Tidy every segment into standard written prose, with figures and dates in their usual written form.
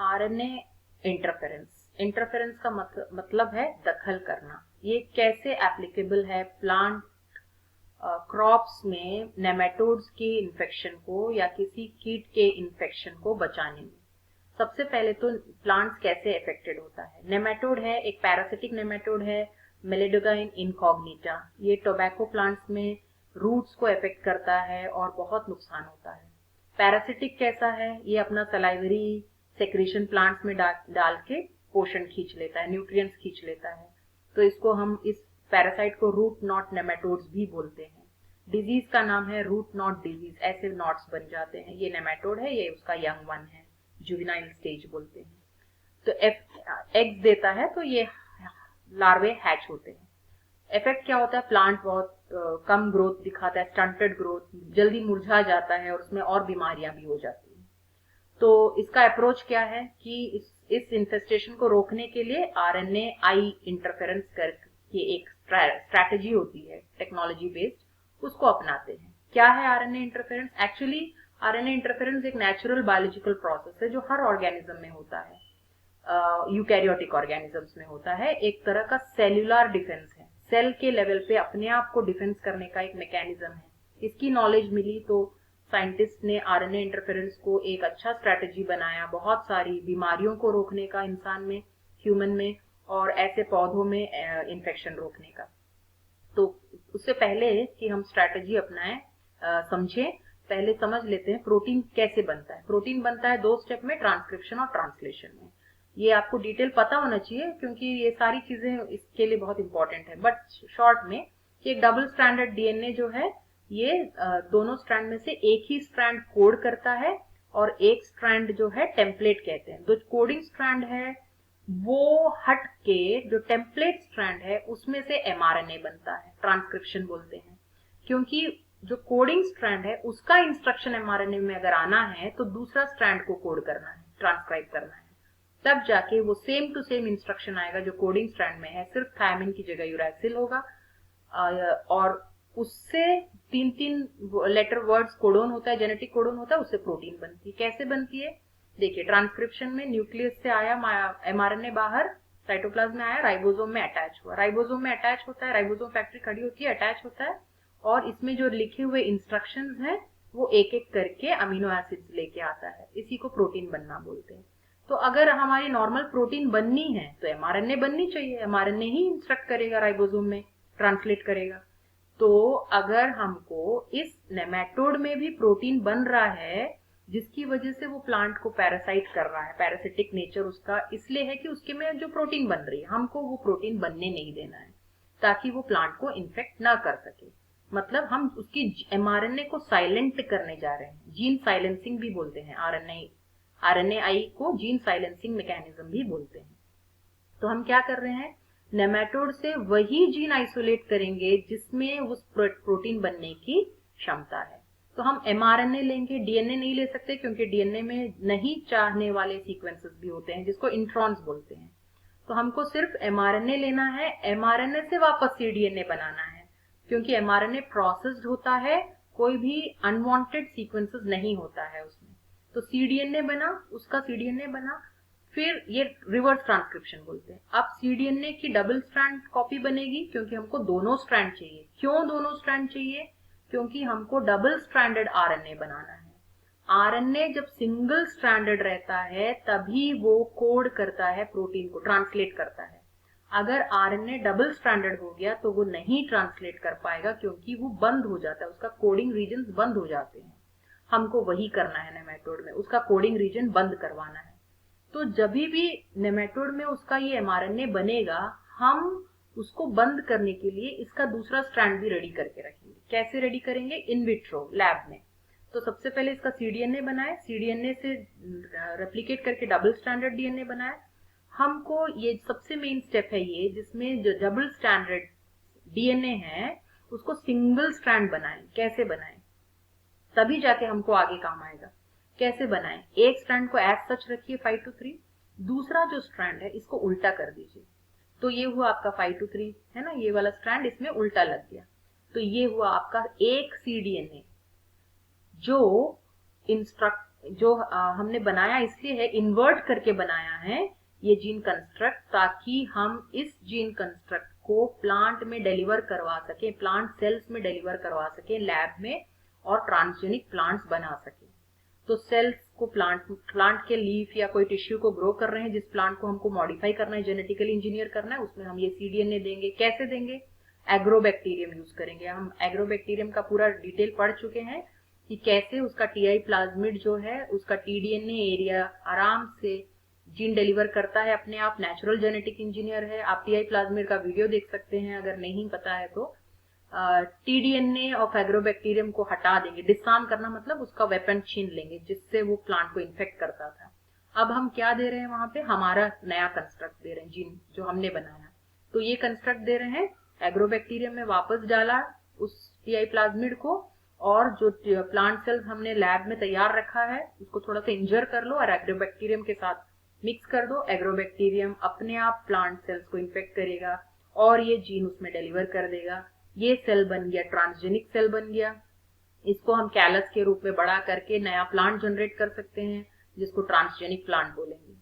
RNA interference का मतलब है दखल करना। ये कैसे एप्लीकेबल है प्लांट क्रॉप्स में नेमेटोड्स के इन्फेक्शन को या किसी कीट के इन्फेक्शन को बचाने में। सबसे पहले तो प्लांट्स कैसे अफेक्टेड होता है। नेमेटोड है, एक पैरासिटिक नेमेटोड है, मेलेडोगाइन इनकॉग्निटा। ये टोबैको प्लांट्स में रूट्स को अफेक्ट करता है और बहुत नुकसान होता है। पैरासिटिक कैसा है, ये अपना सलाइवरी सेक्रेशन प्लांट्स में डाल के पोषण खींच लेता है, न्यूट्रिएंट्स खींच लेता है। तो इसको हम इस पैरासाइट को रूट नॉट नेमेटोड्स भी बोलते हैं। डिजीज का नाम है रूट नॉट डिजीज, ऐसे नॉट्स बन जाते हैं। ये नेमेटोड है, ये उसका यंग वन है, जुवेनाइल स्टेज बोलते हैं। तो एग्स देता है तो ये लार्वे हैच होते हैं। इफेक्ट क्या होता है, प्लांट बहुत कम ग्रोथ दिखाता है, स्टंटेड ग्रोथ, जल्दी मुरझा जाता है और उसमें और बीमारियां भी हो जाती हैं। तो इसका अप्रोच क्या है कि इस इन्फेस्टेशन को रोकने के लिए आरएनए आई इंटरफेरेंस करके एक स्ट्रैटेजी होती है टेक्नोलॉजी बेस्ड, उसको अपनाते हैं। क्या है RNA interference? Actually RNA interference एक नेचुरल बायोलॉजिकल प्रोसेस है जो हर ऑर्गेनिज्म में होता है, यूकैरियोटिक ऑर्गेनिजम्स में होता है। एक तरह का सेल्यूलर डिफेंस है, सेल के लेवल पे अपने आप को डिफेंस करने का एक मैकेनिज्म है। इसकी नॉलेज मिली तो साइंटिस्ट ने आरएनए इंटरफेरेंस को एक अच्छा स्ट्रैटेजी बनाया बहुत सारी बीमारियों को रोकने का, इंसान में, ह्यूमन में, और ऐसे पौधों में इन्फेक्शन रोकने का। तो उससे पहले कि हम स्ट्रैटेजी अपनाएं, समझें, पहले समझ लेते हैं प्रोटीन कैसे बनता है। प्रोटीन बनता है दो स्टेप में, ट्रांसक्रिप्शन और ट्रांसलेशन में। ये आपको डिटेल पता होना चाहिए क्योंकि ये सारी चीजें इसके लिए बहुत इंपॉर्टेंट है। बट शॉर्ट में कि एक डबल स्ट्रैंडेड डीएनए जो है, ये दोनों स्ट्रैंड में से एक ही स्ट्रैंड कोड करता है और एक स्ट्रैंड जो है टेम्पलेट कहते हैं। जो कोडिंग स्ट्रैंड है वो हट के जो टेम्पलेट स्ट्रैंड है उसमें से एमआरएनए बनता है, ट्रांसक्रिप्शन बोलते हैं। क्योंकि जो कोडिंग स्ट्रैंड है उसका इंस्ट्रक्शन एमआरएनए में अगर आना है तो दूसरा स्ट्रैंड को कोड करना है, ट्रांसक्राइब करना है, तब जाके वो सेम टू सेम इंस्ट्रक्शन आएगा जो कोडिंग स्ट्रैंड में है। सिर्फ थायमिन की जगह यूरैसिल होगा और उससे तीन तीन लेटर वर्ड्स कोडोन होता है, जेनेटिक कोडोन होता है, उससे प्रोटीन बनती है। कैसे बनती है देखिए, ट्रांसक्रिप्शन में न्यूक्लियस से आया एमआरएनए बाहर, साइटोप्लाज्म में आया, राइबोसोम में अटैच हुआ, राइबोसोम में अटैच होता है, राइबोसोम फैक्ट्री खड़ी होती है, अटैच होता है, और इसमें जो लिखे हुए इंस्ट्रक्शंस हैं वो एक एक करके अमीनो एसिड्स लेके आता है। इसी को प्रोटीन बनना बोलते हैं। तो अगर हमारी नॉर्मल प्रोटीन बननी है तो एमआरएनए बननी चाहिए, एमआरएनए ही इंस्ट्रक्ट करेगा, राइबोसोम में ट्रांसलेट करेगा। तो अगर हमको इस नेमेटोड में भी प्रोटीन बन रहा है जिसकी वजह से वो प्लांट को पैरासाइट कर रहा है, पैरासिटिक नेचर उसका इसलिए है कि उसके में जो प्रोटीन बन रही है, हमको वो प्रोटीन बनने नहीं देना है ताकि वो प्लांट को इन्फेक्ट ना कर सके। मतलब हम उसकी एमआरएनए को साइलेंट करने जा रहे हैं, जीन साइलेंसिंग भी बोलते हैं। आरएनए को जीन साइलेंसिंग मैकेनिज्म भी बोलते हैं। तो हम क्या कर रहे हैं, नेमेटोड से वही जीन आइसोलेट करेंगे जिसमें उस प्रोटीन बनने की क्षमता है। तो हम एमआरएनए लेंगे, डीएनए नहीं ले सकते क्योंकि डीएनए में नहीं चाहने वाले सीक्वेंसेस भी होते हैं जिसको इंट्रॉन्स बोलते हैं। तो हमको सिर्फ एमआरएनए लेना है, एमआरएनए से वापस सीडीएनए बनाना है क्योंकि एमआरएनए प्रोसेस्ड होता है, कोई भी अनवांटेड सीक्वेंसेस नहीं होता है उसमें। तो सीडीएनए बना, उसका सीडीएनए बना, फिर ये रिवर्स ट्रांसक्रिप्शन बोलते हैं। अब सीडीएनए की डबल स्ट्रैंड कॉपी बनेगी क्योंकि हमको दोनों स्ट्रैंड चाहिए। क्यों दोनों स्ट्रैंड चाहिए? क्योंकि हमको डबल स्ट्रैंडेड आरएनए बनाना है। आरएनए जब सिंगल स्ट्रैंडेड रहता है तभी वो कोड करता है, प्रोटीन को ट्रांसलेट करता है। अगर आरएनए डबल स्ट्रैंडेड हो गया तो वो नहीं ट्रांसलेट कर पाएगा क्योंकि वो बंद हो जाता है, उसका कोडिंग रीजन बंद हो जाते हैं। हमको वही करना है नेमेटोड में, उसका कोडिंग रीजन बंद करवाना है। तो जब भी नेमेटोड में उसका ये एमआरएनए बनेगा, हम उसको बंद करने के लिए इसका दूसरा स्ट्रैंड भी रेडी करके रखेंगे। कैसे रेडी करेंगे? इन विट्रो लैब में। तो सबसे पहले इसका सीडीएनए बनाए, सीडीएनए से रेप्लिकेट करके डबल स्टैंडर्ड डीएनए बनाए। हमको ये सबसे मेन स्टेप है ये, जिसमें जो डबल स्टैंडर्ड डीएनए है उसको सिंगल स्ट्रैंड बनाए। कैसे बनाए? तभी जाके हमको आगे काम आएगा। कैसे बनाएं? एक स्ट्रैंड को एज सच रखिए 5 to 3, दूसरा जो स्ट्रैंड है इसको उल्टा कर दीजिए। तो ये हुआ आपका 5 to 3 है ना, ये वाला स्ट्रैंड इसमें उल्टा लग गया। तो ये हुआ आपका एक सीडीएनए जो जो हमने बनाया इसलिए है, इन्वर्ट करके बनाया है ये जीन कंस्ट्रक्ट, ताकि हम इस जीन कंस्ट्रक्ट को प्लांट में डिलीवर करवा सके, प्लांट सेल्स में डिलीवर करवा सके लैब में, और ट्रांसजेनिक प्लांट्स बना सके। तो सेल्स को प्लांट के लीफ या कोई टिश्यू को ग्रो कर रहे हैं, जिस प्लांट को हमको मॉडिफाई करना है, जेनेटिकली इंजीनियर करना है, उसमें हम ये सीडीएनए देंगे। कैसे देंगे? एग्रोबैक्टीरियम यूज करेंगे। हम एग्रोबैक्टीरियम का पूरा डिटेल पढ़ चुके हैं कि कैसे उसका टीआई प्लाज्मिड जो है, उसका टीडीएनए एरिया आराम से जीन डिलीवर करता है अपने आप। नेचुरल जेनेटिक इंजीनियर है। आप टीआई प्लाज्मिड का वीडियो देख सकते हैं अगर नहीं पता है तो। टीडीएनए ऑफ एग्रोबैक्टीरियम को हटा देंगे। डिसआर्म करना मतलब उसका वेपन छीन लेंगे जिससे वो प्लांट को इन्फेक्ट करता था। अब हम क्या दे रहे हैं वहां पे? हमारा नया कंस्ट्रक्ट दे रहे हैं, जीन जो हमने बनाया। तो ये कंस्ट्रक्ट दे रहे हैं, एग्रोबैक्टीरियम में वापस डाला उस टीआई प्लाज्मिड को, और जो प्लांट सेल्स हमने लैब में तैयार रखा है उसको थोड़ा सा इंजर कर लो और एग्रोबैक्टीरियम के साथ मिक्स कर दो। एग्रोबैक्टीरियम अपने आप प्लांट सेल्स को इन्फेक्ट करेगा और ये जीन उसमें डिलीवर कर देगा। ये सेल बन गया, ट्रांसजेनिक सेल बन गया। इसको हम कैलस के रूप में बड़ा करके नया प्लांट जनरेट कर सकते हैं, जिसको ट्रांसजेनिक प्लांट बोलेंगे।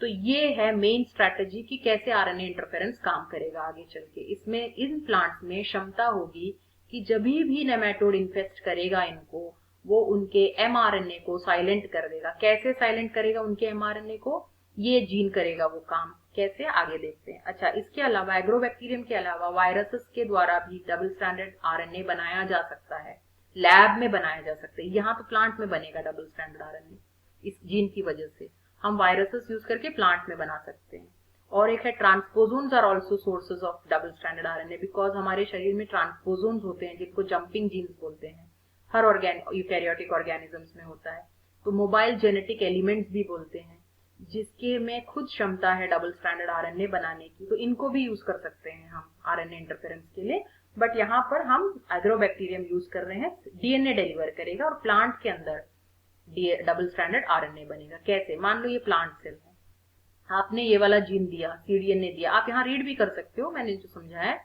तो ये है मेन स्ट्रैटेजी कि कैसे आरएनए इंटरफेरेंस काम करेगा आगे चल के। इसमें इन प्लांट्स में क्षमता होगी कि जब भी नेमेटोड इन्फेस्ट करेगा इनको, वो उनके एमआरएनए को साइलेंट कर देगा। कैसे साइलेंट करेगा उनके एमआरएनए को? ये जीन करेगा वो काम। कैसे? आगे देखते हैं। अच्छा, इसके अलावा एग्रोबैक्टीरियम के अलावा वायरसेस के द्वारा भी डबल स्ट्रैंडेड आरएनए बनाया जा सकता है, लैब में बनाया जा सकता है। यहाँ तो प्लांट में बनेगा डबल स्ट्रैंडेड आरएनए इस जीन की वजह से। हम वायरसेस यूज करके प्लांट में बना सकते हैं। और एक है transposons are also sources of double stranded RNA, because हमारे शरीर में ट्रांसपोजोन्स होते हैं जिनको जंपिंग जीन्स बोलते हैं। हर यूकैरियोटिक ऑर्गेनिजम्स में होता है। तो मोबाइल जेनेटिक एलिमेंट्स भी बोलते हैं, जिसके में खुद क्षमता है डबल स्ट्रैंडेड आरएनए बनाने की। तो इनको भी यूज कर सकते हैं हम आरएनए इंटरफेरेंस के लिए। बट यहाँ पर हम एग्रोबैक्टीरियम यूज कर रहे हैं, डीएनए डिलीवर करेगा और प्लांट के अंदर डबल स्ट्रैंडेड आरएनए बनेगा। कैसे? मान लो ये प्लांट सेल है, आपने ये वाला जीन दिया, सीडीएनए दिया। आप यहाँ रीड भी कर सकते हो, मैंने जो समझा है।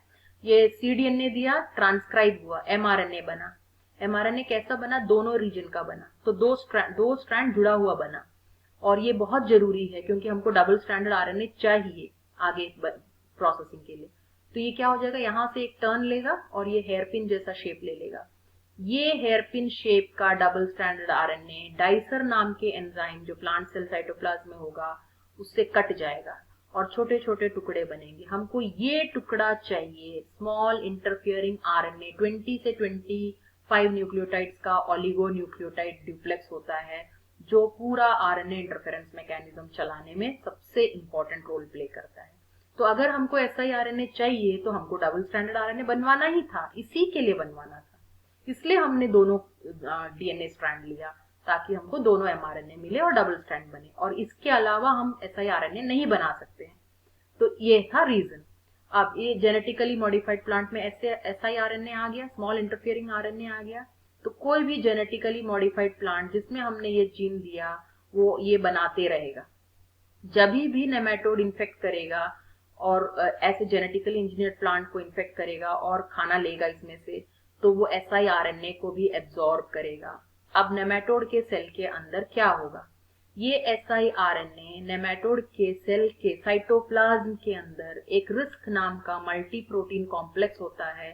ये सीडीएनए दिया, ट्रांसक्राइब हुआ, एमआरएनए बना। एमआरएनए कैसा बना? दोनों रीजन का बना, तो दो स्ट्रैंड जुड़ा हुआ बना। और ये बहुत जरूरी है क्योंकि हमको डबल स्ट्रैंडेड आरएनए चाहिए आगे प्रोसेसिंग के लिए। तो ये क्या हो जाएगा? यहाँ से एक टर्न लेगा और ये हेयरपिन जैसा शेप ले लेगा। ये हेयरपिन शेप का डबल स्ट्रैंडेड आरएनए डाइसर नाम के एंजाइम जो प्लांट सेल साइटोप्लाज्म में होगा उससे कट जाएगा और छोटे छोटे टुकड़े बनेंगे। हमको ये टुकड़ा चाहिए, स्मॉल इंटरफियरिंग आरएनए। 20 से 25 न्यूक्लियोटाइड्स का ऑलिगो न्यूक्लियोटाइड ड्यूप्लेक्स होता है, जो पूरा आरएनए इंटरफेरेंस मैकेनिज्म चलाने में सबसे इंपॉर्टेंट रोल प्ले करता है। तो अगर हमको ऐसा ही आरएनए चाहिए तो हमको डबल स्ट्रैंडेड आरएनए बनवाना ही था, इसी के लिए बनवाना था। इसलिए हमने दोनों डीएनए स्ट्रैंड लिया ताकि हमको दोनों एमआरएनए मिले और डबल स्ट्रैंड बने। और इसके अलावा हम ऐसा ही आरएनए नहीं बना सकते हैं। तो ये था रीजन। अब ये जेनेटिकली मॉडिफाइड प्लांट में ऐसे ऐसा ही आरएनए आ गया, स्मॉल इंटरफियरिंग आरएनए आ गया। तो कोई भी जेनेटिकली मॉडिफाइड प्लांट जिसमें हमने ये जीन दिया वो ये बनाते रहेगा। जब भी नेमेटोड इन्फेक्ट करेगा और ऐसे जेनेटिकली इंजीनियर्ड प्लांट को इन्फेक्ट करेगा और खाना लेगा इसमें से, तो वो siRNA को भी एब्जॉर्ब करेगा। अब नेमेटोड के सेल के अंदर क्या होगा? ये siRNA नेमेटोड के सेल के साइटोप्लाज्म के अंदर एक रिस्क नाम का मल्टी प्रोटीन कॉम्प्लेक्स होता है,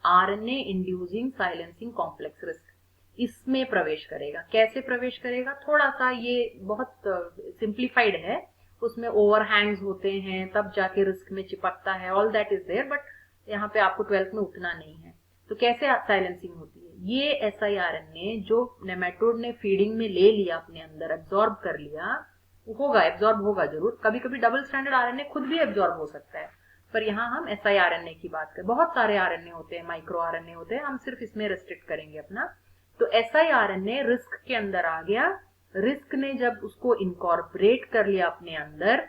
RNA inducing silencing complex risk, इसमें प्रवेश करेगा। कैसे प्रवेश करेगा? थोड़ा सा ये बहुत सिंप्लीफाइड है, उसमें ओवरहैंग्स होते हैं तब जाके रिस्क में चिपकता है। All that is there, but यहाँ पे आपको 12th में उठना नहीं है। तो कैसे साइलेंसिंग होती है? ये siRNA जो नेमेटोड ने फीडिंग में ले लिया, अपने अंदर एब्जॉर्ब कर लिया, होगा एब्जॉर्ब होगा जरूर। कभी कभी डबल स्ट्रैंडेड आरएनए खुद भी एब्जॉर्ब हो सकता है, पर यहाँ हम siRNA की बात करें। बहुत सारे आरएनए होते हैं, माइक्रो आरएनए होते हैं, हम सिर्फ इसमें रेस्ट्रिक्ट करेंगे अपना। तो siRNA रिस्क के अंदर आ गया। रिस्क ने जब उसको इनकॉर्पोरेट कर लिया अपने अंदर,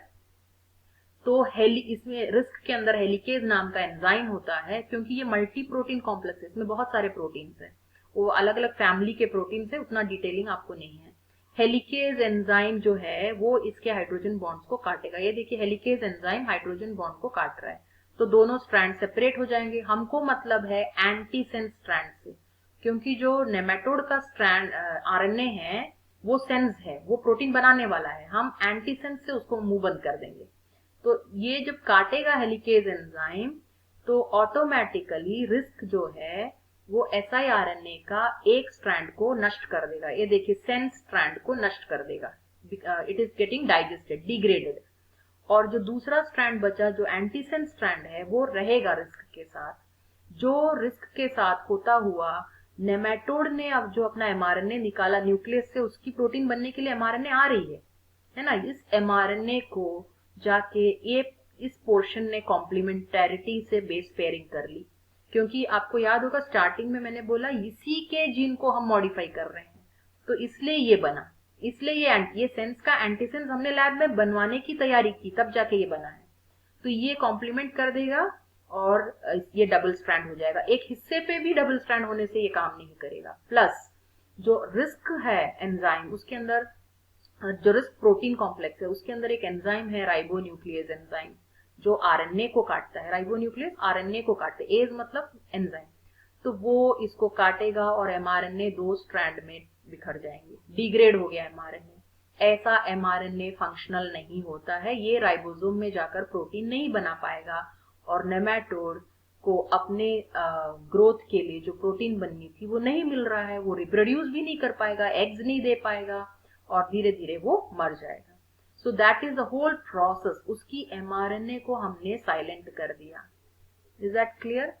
तो इसमें रिस्क के अंदर हेलिकेज नाम का एंजाइम होता है। क्योंकि ये मल्टी प्रोटीन कॉम्प्लेक्स है, इसमें बहुत सारे प्रोटीन्स हैं, वो अलग अलग फैमिली के प्रोटीन्स है, उतना डिटेलिंग आपको नहीं है। हेलिकेज एंजाइम जो है वो इसके हाइड्रोजन बॉन्ड्स को काटेगा। ये देखिए, हेलिकेज एंजाइम हाइड्रोजन बॉन्ड को काट रहा है, तो दोनों स्ट्रैंड सेपरेट हो जाएंगे। हमको मतलब है एंटीसेंस स्ट्रैंड से, क्योंकि जो नेमेटोड का स्ट्रैंड आरएनए है वो सेंस है, वो प्रोटीन बनाने वाला है, हम एंटीसेंस से उसको मुंह बंद कर देंगे। तो ये जब काटेगा हेलिकेज एंजाइम तो ऑटोमेटिकली रिस्क जो है वो siRNA का एक स्ट्रैंड को नष्ट कर देगा। ये देखिए सेंस स्ट्रैंड को नष्ट कर देगा, it is getting digested, degraded. और जो दूसरा स्ट्रैंड बचा जो एंटीसेंस स्ट्रैंड है वो रहेगा रिस्क के साथ। जो रिस्क के साथ होता हुआ नेमेटोड ने अब जो अपना mRNA निकाला न्यूक्लियस से, उसकी प्रोटीन बनने के लिए mRNA आ रही है ना। इस mRNA को जाके ये इस पोर्शन ने कॉम्प्लीमेंटेरिटी से बेस पेयरिंग कर ली, क्योंकि आपको याद होगा स्टार्टिंग में मैंने बोला इसी के जीन को हम मॉडिफाई कर रहे हैं, तो इसलिए ये बना, इसलिए ये सेंस का एंटीसेंस हमने लैब में बनवाने की तैयारी की, तब जाके ये बना है। तो ये कॉम्प्लीमेंट कर देगा और ये डबल स्ट्रैंड हो जाएगा। एक हिस्से पे भी डबल स्ट्रैंड होने से ये काम नहीं करेगा। प्लस जो रिस्क है एंजाइम, उसके अंदर जो रिस्क प्रोटीन कॉम्प्लेक्स है उसके अंदर एक एंजाइम है राइबोन्यूक्लियेज एंजाइम, जो आरएनए को काटता है। राइबोन्यूक्लियस आरएनए को काटते, एज मतलब एंजाइम। तो वो इसको काटेगा और एमआरएनए दो स्ट्रैंड में बिखर जाएंगे, डिग्रेड हो गया एमआरएनए। ऐसा एमआरएनए फंक्शनल नहीं होता है, ये राइबोसोम में जाकर प्रोटीन नहीं बना पाएगा और नेमेटोड को अपने ग्रोथ के लिए जो प्रोटीन बननी थी वो नहीं मिल रहा है, वो रिप्रोड्यूस भी नहीं कर पाएगा, एग्स नहीं दे पाएगा और धीरे धीरे वो मर जाएगा। So that is the whole process. उसकी एमआरएनए को हमने साइलेंट कर दिया। Is that clear?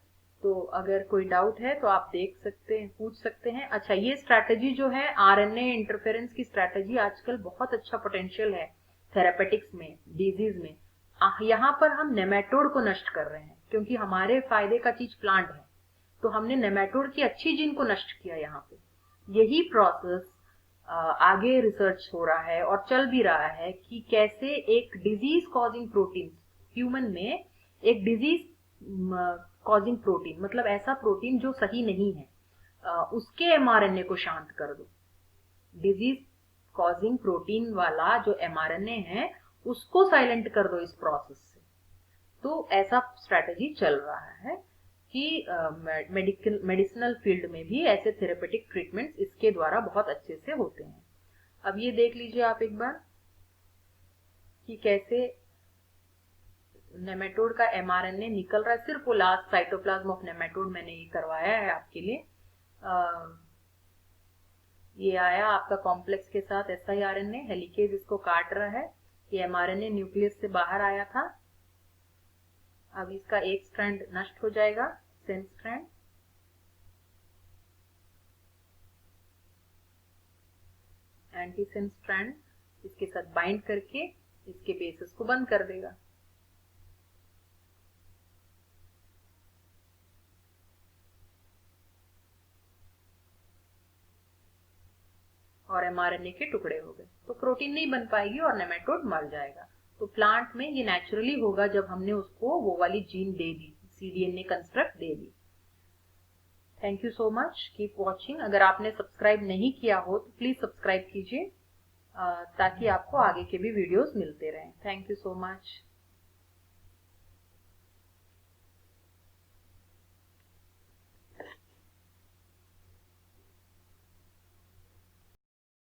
तो अगर कोई डाउट है तो आप देख सकते हैं, पूछ सकते हैं। अच्छा, ये स्ट्रैटेजी जो है आरएनए इंटरफेरेंस की स्ट्रैटेजी आजकल बहुत अच्छा पोटेंशियल है थेरापेटिक्स में, डिजीज में। यहाँ पर हम नेमेटोड को नष्ट कर रहे हैं क्योंकि हमारे फायदे का चीज प्लांट है, तो हमने नेमेटोड की अच्छी जीन को नष्ट किया यहाँ पे। यही प्रोसेस आगे रिसर्च हो रहा है और चल भी रहा है कि कैसे एक डिजीज कॉजिंग प्रोटीन ह्यूमन में, एक डिजीज कॉजिंग प्रोटीन मतलब ऐसा प्रोटीन जो सही नहीं है, उसके एमआरएनए को शांत कर दो। डिजीज कॉजिंग प्रोटीन वाला जो एमआरएनए है उसको साइलेंट कर दो इस प्रोसेस से। तो ऐसा स्ट्रैटेजी चल रहा है कि मेडिसिनल फील्ड में भी ऐसे थेरेपेटिक ट्रीटमेंट्स इसके द्वारा बहुत अच्छे से होते हैं। अब ये देख लीजिए आप एक बार कि कैसे नेमेटोड का एमआरएनए निकल रहा है। सिर्फ वो लास्ट साइटोप्लाज्म ऑफ नेमेटोड मैंने ये करवाया है आपके लिए। ये आया आपका कॉम्प्लेक्स के साथ siRNA, हेलिकेज इसको काट रहा है। ये एमआरएनए न्यूक्लियस से बाहर आया था, अब इसका एक स्ट्रैंड नष्ट हो जाएगा, सेंस स्ट्रैंड। एंटीसेंस स्ट्रैंड इसके साथ बाइंड करके इसके बेसिस को बंद कर देगा। और एमआरएनए के टुकड़े हो गए, तो प्रोटीन नहीं बन पाएगी और नेमेटोड मर जाएगा। तो प्लांट में ये नेचुरली होगा जब हमने उसको वो वाली gene they the, cDNA construct they the. Thank you so much, keep watching. अगर आपने सब्सक्राइब नहीं किया हो तो प्लीज सब्सक्राइब कीजिए ताकि आपको आगे के भी वीडियोस मिलते रहें। Thank you so much.